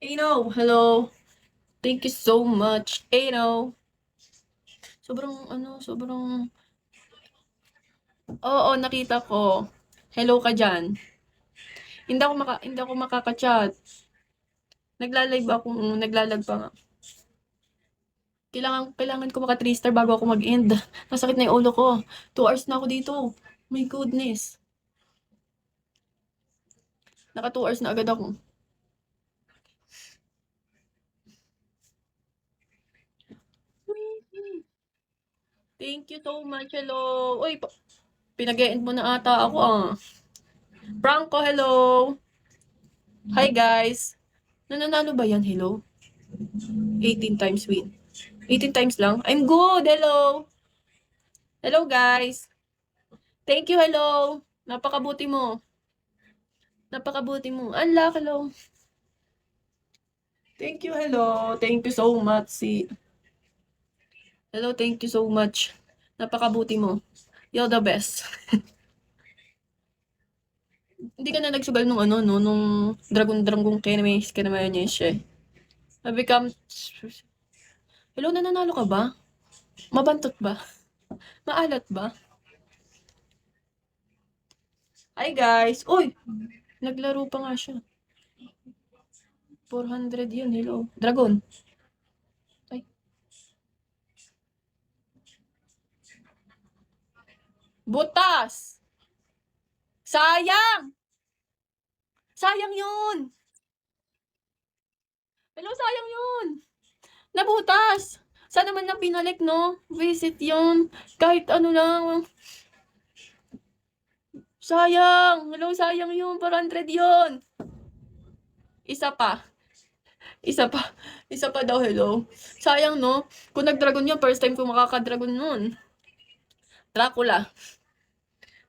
Ano, hello. Thank you so much. Ano, sobrang, oo, nakita ko. Hello ka dyan. Hindi ako makaka-chat. Naglalag pa nga. Kailangan ko maka 3 star bago ako mag-end. Masakit na yung ulo ko. 2 hours na ako dito. My goodness. Naka 2 hours na agad ako. Thank you so much. Hello. Uy, pinag-end mo na ata ako ah. Franco, hello. Hi guys. Nananalo ba yan? Hello? 18 times win. 18 times lang? I'm good. Hello. Hello guys. Thank you. Hello. Napakabuti mo. Napakabuti mo. Unlock. Hello. Thank you. Hello. Thank you so much. Hello. Thank you so much. Napakabuti mo. You're the best. Hindi ka na nagsugal nung ano, no? Nung dragon kinamay niya siya. I become... Hello, nananalo ka ba? Mabantot ba? Maalat ba? Hi guys! Uy! Naglaro pa nga siya. 400 yun, hello. Dragon. Ay. Butas! Sayang! Sayang yun! Hello, sayang yun! Nabutas! Sana man lang pinalik, no? Visit yun. Kahit ano lang. Sayang! Hello, sayang yun. 400 yun. Isa pa. Isa pa. Isa pa daw, hello. Sayang, no? Kung nag-dragon yun, first time ko makaka-dragon nun. Dracula.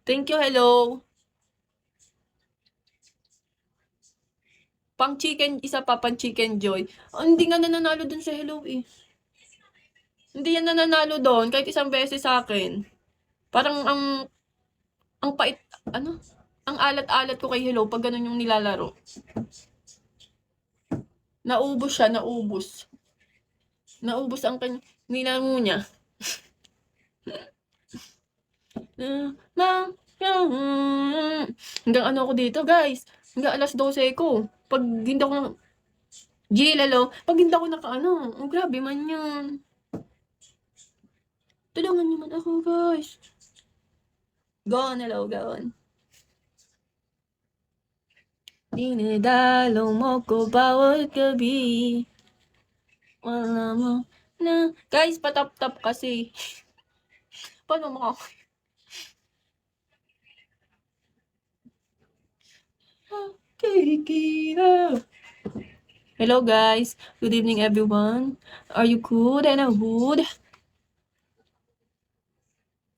Thank you, hello. Pang chicken, isa pa, pang chicken joy. Oh, hindi nga nananalo dun sa hello eh. Hindi yan nananalo doon, kahit isang beses sa akin. Parang ang pait, ano? Ang alat-alat ko kay hello pag ganun yung nilalaro. Naubos siya, naubos. Naubos ang nilango niya. Hanggang ano ako dito, guys. Hanggang alas 12 ko. Pag hindi ako lalo. Pag hindi ako nakaano, oh, grabe man yun. Tulungan niyo man ako, guys. Gone, hello, gone. Dinidalo mo ko bawat gabi. Wala mo na. Guys, patap-tap kasi. Paano mo ako? Hello guys. Good evening everyone. Are you good and good?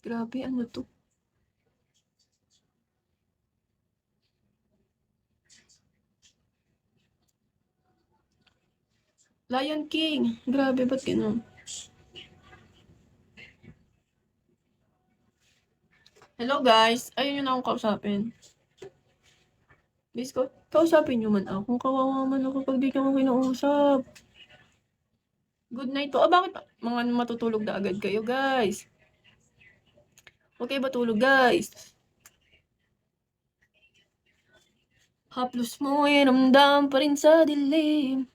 Grabe, ano to? Lion King. Grabe, ba't ganun? Hello guys. Ayun yun akong kausapin. Please, kausapin nyo man ako. Kawawa man ako pag di ka mo kinausap. Good night to. Bakit mga matutulog na agad kayo, guys? Okay ba tulog, guys? Haplos mo ay ramdam pa rin sa dilim.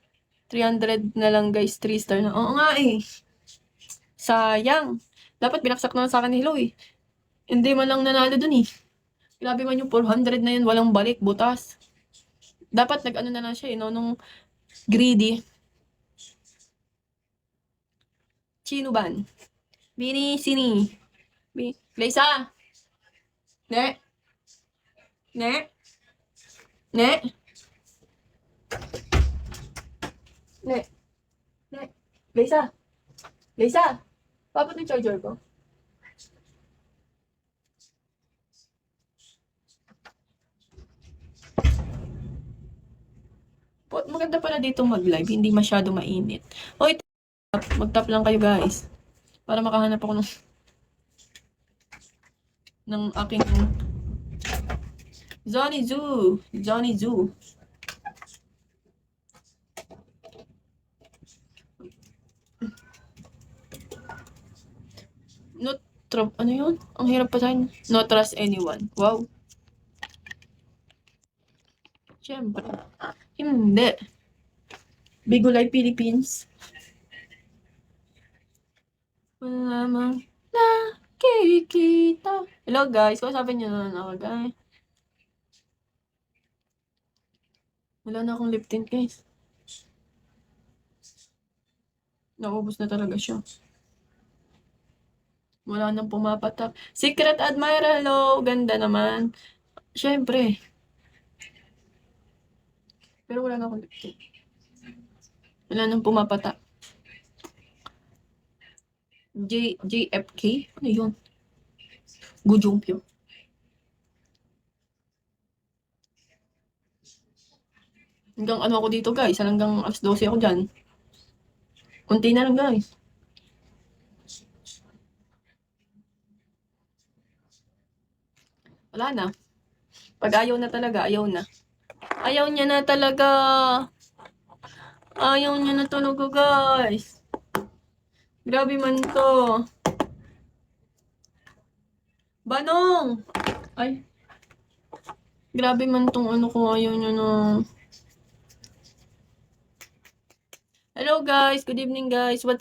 300 na lang, guys. 3 star na. Oo nga eh. Sayang. Dapat binaksak na sa akin ni Hello eh. Hindi man lang nanalo dun eh. Grabe man yung 400 na yun. Walang balik. Butas. Dapat nag-ano na lang siya eh. No? Nung greedy. Chinuban. Bini, sini. Glaysa. Ne. Ne. Ne. Ne. Ne. Glaysa. Glaysa. Papat yung charger ko. Maganda pala dito mag-live, hindi masyado mainit. Hoy, mag-tap lang kayo guys. Para makahanap ako ng aking Johnny Zoo. Johnny Zoo. Ano yun? Ang hirap pa tayo. No trust anyone. Wow. Siyempre. Hindi. Bigulay Philippines. Wala namang nakikita. Hello guys. Kausapin niyo na ako guys. Wala na akong lip tint guys. Naubos na talaga siya. Wala nang pumapatak. Secret Admirer, hello. Ganda naman. Siyempre. Pero wala na akong lip tint. Wala nang pumapatak. JFK? Ano yun? Gujumpyo. Hanggang ano ako dito guys. Hanggang alas 12 ako dyan. Kunti na lang guys. Wala na. Pag ayaw na talaga, ayaw na. Ayaw niya na talaga. Ayaw niya na talaga guys. Grabe man to. Banong! Ay. Grabe man tong ano ko. Ayaw niya na. Hello guys. Good evening guys. What